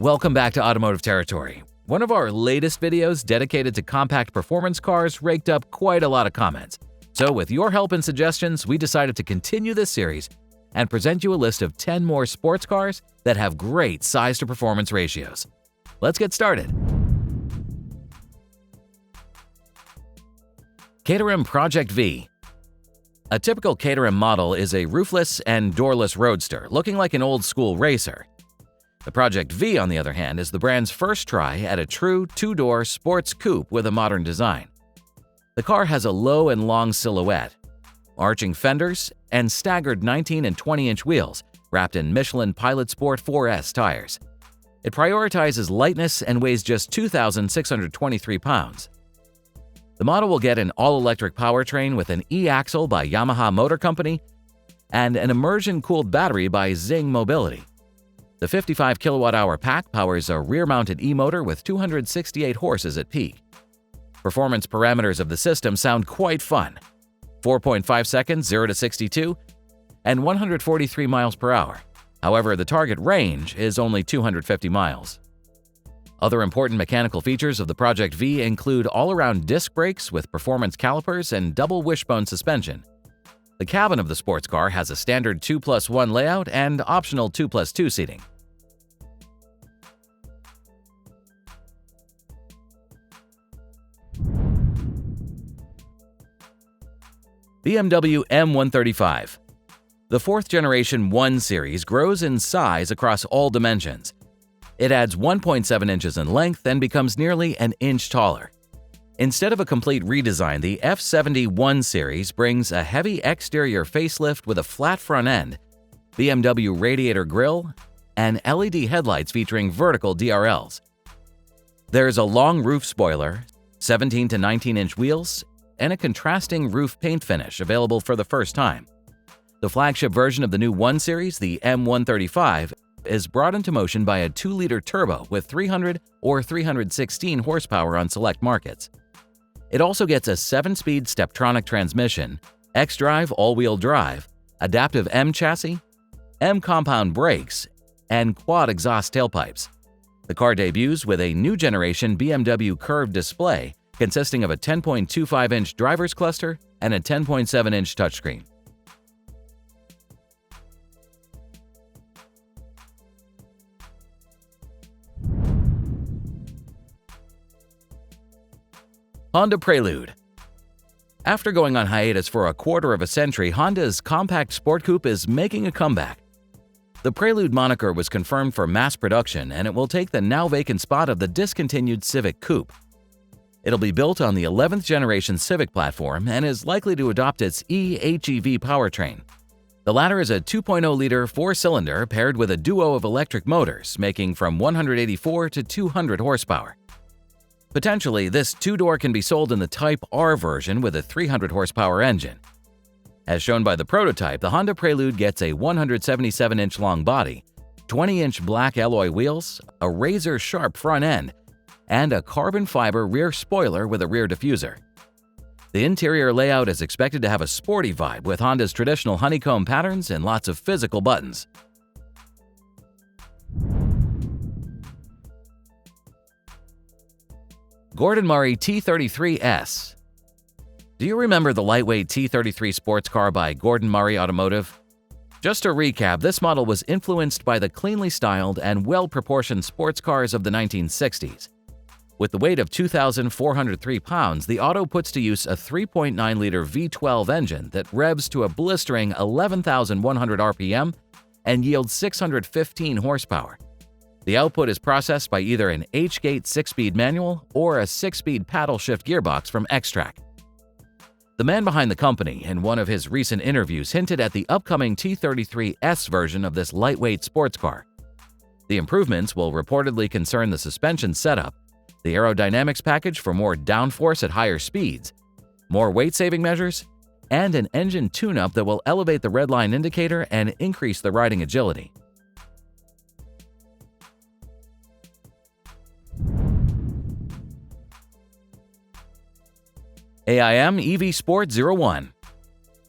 Welcome back to Automotive Territory. One of our latest videos dedicated to compact performance cars raked up quite a lot of comments. So with your help and suggestions, we decided to continue this series and present you a list of 10 more sports cars that have great size-to-performance ratios. Let's get started. Caterham Project V. A typical Caterham model is a roofless and doorless roadster, looking like an old-school racer. The Project V, on the other hand, is the brand's first try at a true two-door sports coupe with a modern design. The car has a low and long silhouette, arching fenders, and staggered 19 and 20-inch wheels wrapped in Michelin Pilot Sport 4S tires. It prioritizes lightness and weighs just 2,623 pounds. The model will get an all-electric powertrain with an e-axle by Yamaha Motor Company and an immersion-cooled battery by Zing Mobility. The 55 kilowatt-hour pack powers a rear-mounted e-motor with 268 horses at peak. Performance parameters of the system sound quite fun: 4.5 seconds 0 to 62 and 143 miles per hour. However, the target range is only 250 miles. Other important mechanical features of the Project V include all-around disc brakes with performance calipers and double wishbone suspension. The cabin of the sports car has a standard 2+1 layout and optional 2+2 seating. BMW M135. The fourth-generation 1 Series grows in size across all dimensions. It adds 1.7 inches in length and becomes nearly an inch taller. Instead of a complete redesign, the F70 Series brings a heavy exterior facelift with a flat front end, BMW radiator grille, and LED headlights featuring vertical DRLs. There's a long roof spoiler, 17 to 19-inch wheels, and a contrasting roof paint finish available for the first time. The flagship version of the new 1 Series, the M135, is brought into motion by a 2-liter turbo with 300 or 316 horsepower on select markets. It also gets a 7-speed Steptronic transmission, xDrive all-wheel drive, adaptive M chassis, M compound brakes, and quad exhaust tailpipes. The car debuts with a new generation BMW curved display consisting of a 10.25-inch driver's cluster and a 10.7-inch touchscreen. Honda Prelude. After going on hiatus for a quarter of a century, Honda's compact sport coupe is making a comeback. The Prelude moniker was confirmed for mass production, and it will take the now vacant spot of the discontinued Civic Coupe. It'll be built on the 11th generation Civic platform and is likely to adopt its eHEV powertrain. The latter is a 2.0-liter 4-cylinder paired with a duo of electric motors, making from 184 to 200 horsepower. Potentially, this two-door can be sold in the Type R version with a 300-horsepower engine. As shown by the prototype, the Honda Prelude gets a 177-inch long body, 20-inch black alloy wheels, a razor-sharp front end, and a carbon fiber rear spoiler with a rear diffuser. The interior layout is expected to have a sporty vibe with Honda's traditional honeycomb patterns and lots of physical buttons. Gordon Murray T33S. Do you remember the lightweight T33 sports car by Gordon Murray Automotive? Just to recap, this model was influenced by the cleanly styled and well-proportioned sports cars of the 1960s. With the weight of 2,403 pounds, the Auto puts to use a 3.9-liter V12 engine that revs to a blistering 11,100 RPM and yields 615 horsepower. The output is processed by either an H-gate 6-speed manual or a 6-speed paddle shift gearbox from Xtrac. The man behind the company, in one of his recent interviews, hinted at the upcoming T33S version of this lightweight sports car. The improvements will reportedly concern the suspension setup, the aerodynamics package for more downforce at higher speeds, more weight-saving measures, and an engine tune-up that will elevate the redline indicator and increase the riding agility. AIM EV Sport 01.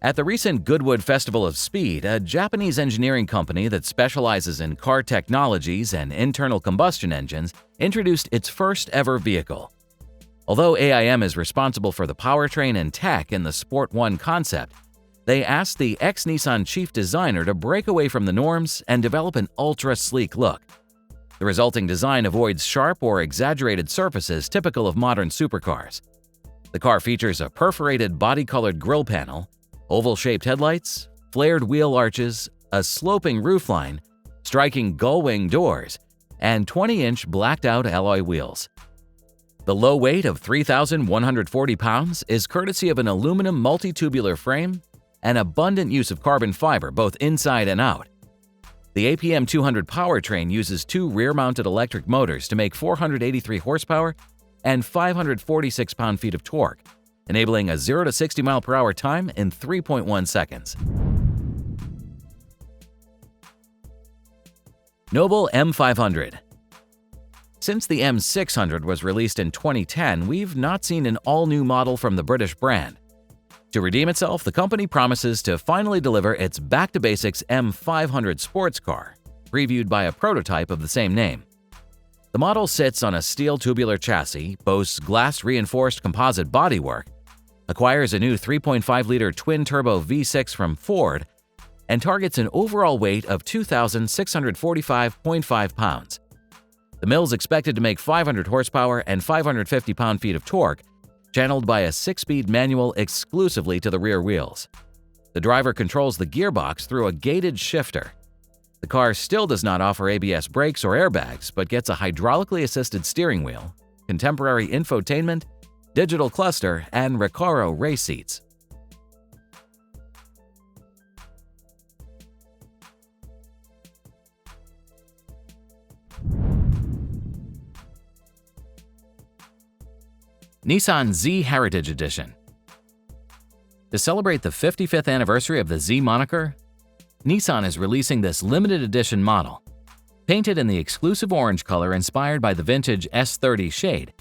At the recent Goodwood Festival of Speed, a Japanese engineering company that specializes in car technologies and internal combustion engines introduced its first ever vehicle. Although AIM is responsible for the powertrain and tech in the Sport One concept, they asked the ex-Nissan chief designer to break away from the norms and develop an ultra-sleek look. The resulting design avoids sharp or exaggerated surfaces typical of modern supercars. The car features a perforated body-colored grille panel, oval-shaped headlights, flared wheel arches, a sloping roofline, striking gull-wing doors, and 20-inch blacked-out alloy wheels. The low weight of 3,140 pounds is courtesy of an aluminum multi-tubular frame and abundant use of carbon fiber both inside and out. The APM 200 powertrain uses two rear-mounted electric motors to make 483 horsepower and 546 pound-feet of torque, enabling a 0 to 60 mph time in 3.1 seconds. Noble M500. Since the M600 was released in 2010, we've not seen an all-new model from the British brand. To redeem itself, the company promises to finally deliver its back-to-basics M500 sports car, previewed by a prototype of the same name. The model sits on a steel tubular chassis, boasts glass-reinforced composite bodywork, acquires a new 3.5-liter twin-turbo V6 from Ford, and targets an overall weight of 2,645.5 pounds. The mill's expected to make 500 horsepower and 550 pound-feet of torque, channeled by a 6-speed manual exclusively to the rear wheels. The driver controls the gearbox through a gated shifter. The car still does not offer ABS brakes or airbags, but gets a hydraulically assisted steering wheel, contemporary infotainment, digital cluster, and Recaro race seats. Nissan Z Heritage Edition. To celebrate the 55th anniversary of the Z moniker, Nissan is releasing this limited edition model. Painted in the exclusive orange color inspired by the vintage S30 shade,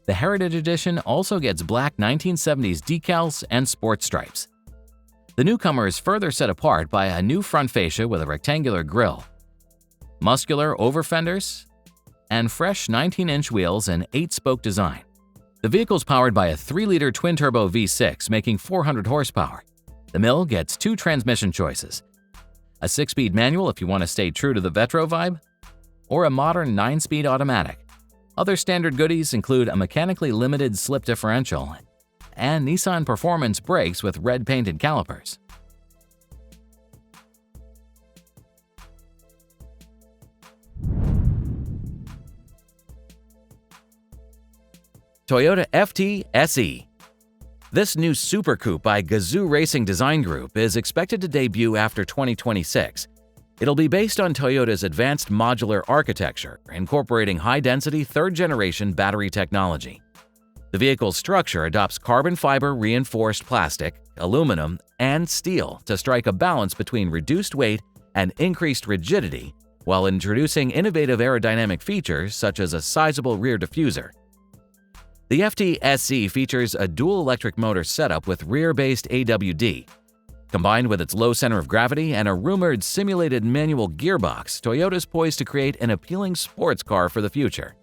the Heritage Edition also gets black 1970s decals and sport stripes. The newcomer is further set apart by a new front fascia with a rectangular grille, muscular over fenders, and fresh 19-inch wheels and 8-spoke design. The vehicle is powered by a 3-liter twin-turbo V6 making 400 horsepower. The mill gets two transmission choices: a 6-speed manual if you want to stay true to the Vetro vibe, or a modern 9-speed automatic. Other standard goodies include a mechanically limited slip differential and Nissan Performance brakes with red-painted calipers. Toyota FT SE. This new Super Coupe by Gazoo Racing Design Group is expected to debut after 2026. It'll be based on Toyota's advanced modular architecture, incorporating high-density third-generation battery technology. The vehicle's structure adopts carbon fiber reinforced plastic, aluminum, and steel to strike a balance between reduced weight and increased rigidity, while introducing innovative aerodynamic features such as a sizable rear diffuser. The FT SE features a dual electric motor setup with rear-based AWD. Combined with its low center of gravity and a rumored simulated manual gearbox, Toyota is poised to create an appealing sports car for the future.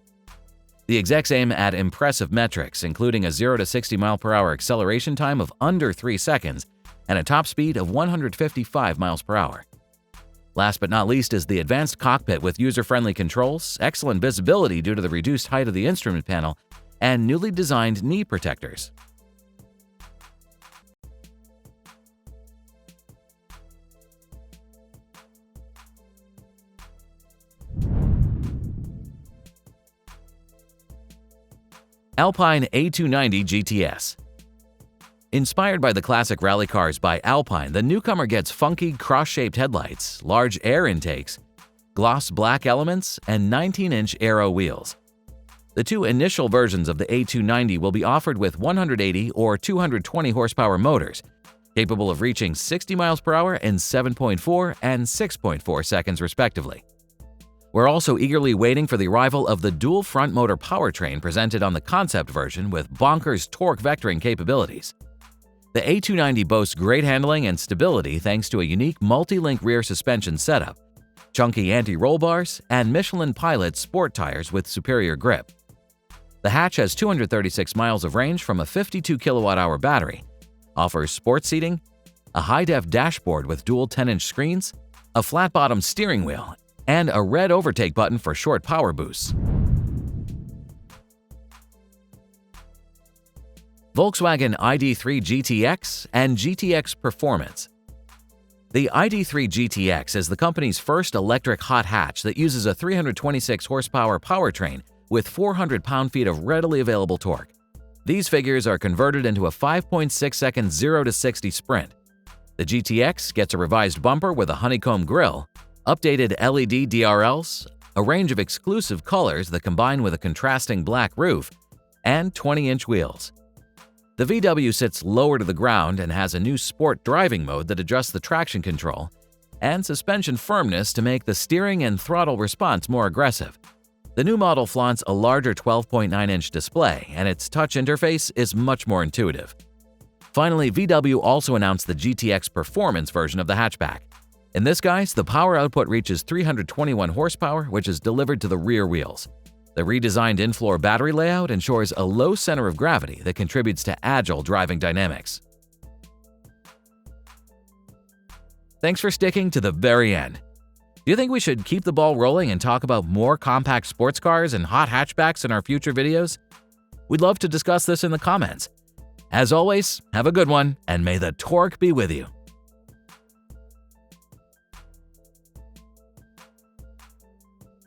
The execs aim at impressive metrics, including a 0 to 60 mph acceleration time of under 3 seconds and a top speed of 155 mph. Last but not least is the advanced cockpit with user-friendly controls, excellent visibility due to the reduced height of the instrument panel, and newly designed knee protectors. Alpine A290 GTS. Inspired by the classic rally cars by Alpine, the newcomer gets funky cross-shaped headlights, large air intakes, gloss black elements, and 19-inch aero wheels. The two initial versions of the A290 will be offered with 180 or 220 horsepower motors, capable of reaching 60 miles per hour in 7.4 and 6.4 seconds respectively. We're also eagerly waiting for the arrival of the dual front motor powertrain presented on the concept version with bonkers torque vectoring capabilities. The A290 boasts great handling and stability thanks to a unique multi-link rear suspension setup, chunky anti-roll bars, and Michelin Pilot sport tires with superior grip. The hatch has 236 miles of range from a 52 kilowatt-hour battery, offers sports seating, a high-def dashboard with dual 10-inch screens, a flat-bottom steering wheel, and a red overtake button for short power boosts. Volkswagen ID3 GTX and GTX Performance. The ID3 GTX is the company's first electric hot hatch that uses a 326 horsepower powertrain with 400 pound-feet of readily available torque. These figures are converted into a 5.6-second 0-60 sprint. The GTX gets a revised bumper with a honeycomb grille, updated LED DRLs, a range of exclusive colors that combine with a contrasting black roof, and 20-inch wheels. The VW sits lower to the ground and has a new sport driving mode that adjusts the traction control and suspension firmness to make the steering and throttle response more aggressive. The new model flaunts a larger 12.9-inch display, and its touch interface is much more intuitive. Finally, VW also announced the GTX Performance version of the hatchback. In this guise, the power output reaches 321 horsepower, which is delivered to the rear wheels. The redesigned in-floor battery layout ensures a low center of gravity that contributes to agile driving dynamics. Thanks for sticking to the very end. Do you think we should keep the ball rolling and talk about more compact sports cars and hot hatchbacks in our future videos? We'd love to discuss this in the comments. As always, have a good one, and may the torque be with you.